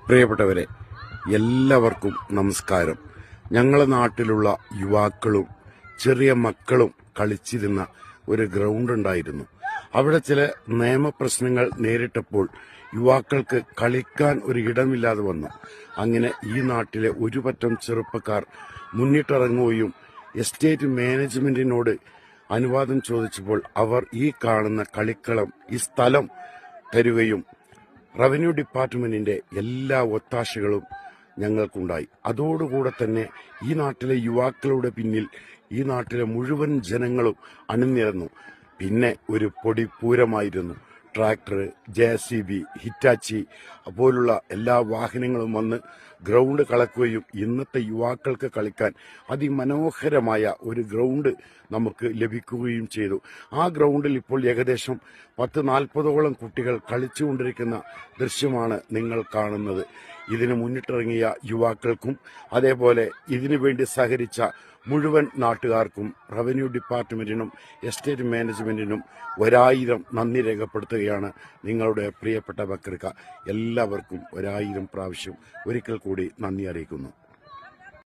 പ്രിയപ്പെട്ടവരെ, എല്ലാവർക്കും നമസ്കാരം. ഞങ്ങളുടെ നാട്ടിലുള്ള യുവാക്കളും ചെറിയ മക്കളും കളിച്ചിരുന്ന ഒരു ഗ്രൗണ്ട് ഉണ്ടായിരുന്നു. അവിടെ ചില നിയമപ്രശ്നങ്ങൾ നേരിട്ടപ്പോൾ യുവാക്കൾക്ക് കളിക്കാൻ ഒരു ഇടമില്ലാതെ വന്നു. അങ്ങനെ ഈ നാട്ടിലെ ഒരു പറ്റം ചെറുപ്പക്കാർ മുന്നിട്ടിറങ്ങുകയും എസ്റ്റേറ്റ് മാനേജ്മെന്റിനോട് അനുവാദം ചോദിച്ചപ്പോൾ അവർ ഈ കാണുന്ന കളിക്കളം, ഈ സ്ഥലം തരുകയും റവന്യൂ ഡിപ്പാർട്ട്മെന്റിന്റെ എല്ലാ ഒത്താശകളും ഞങ്ങൾക്കുണ്ടായി. അതോടുകൂടെ തന്നെ ഈ നാട്ടിലെ യുവാക്കളുടെ പിന്നിൽ ഈ നാട്ടിലെ മുഴുവൻ ജനങ്ങളും അണിനിരന്നു. പിന്നെ ഒരു പൊടിപ്പൂരമായിരുന്നു. ട്രാക്ടർ, JCB, ഹിറ്റാച്ചി പോലുള്ള എല്ലാ വാഹനങ്ങളും വന്ന് ഗ്രൗണ്ട് കളക്കുകയും ഇന്നത്തെ യുവാക്കൾക്ക് കളിക്കാൻ അതിമനോഹരമായ ഒരു ഗ്രൗണ്ട് നമുക്ക് ലഭിക്കുകയും ചെയ്തു. ആ ഗ്രൗണ്ടിൽ ഇപ്പോൾ ഏകദേശം 10-40ഓളം കുട്ടികൾ കളിച്ചുകൊണ്ടിരിക്കുന്ന ദൃശ്യമാണ് നിങ്ങൾ കാണുന്നത്. ഇതിന് മുന്നിട്ടിറങ്ങിയ യുവാക്കൾക്കും അതേപോലെ ഇതിനു വേണ്ടി സഹകരിച്ച മുഴുവൻ നാട്ടുകാർക്കും റവന്യൂ ഡിപ്പാർട്ട്മെന്റിനും എസ്റ്റേറ്റ് മാനേജ്മെന്റിനും 1000 നന്ദി രേഖപ്പെടുത്തുകയാണ് നിങ്ങളുടെ പ്രിയപ്പെട്ട ബക്കർക്ക. എല്ലാവർക്കും 1000 പ്രാവശ്യം ഒരിക്കൽ കൂടി നന്ദി അറിയിക്കുന്നു.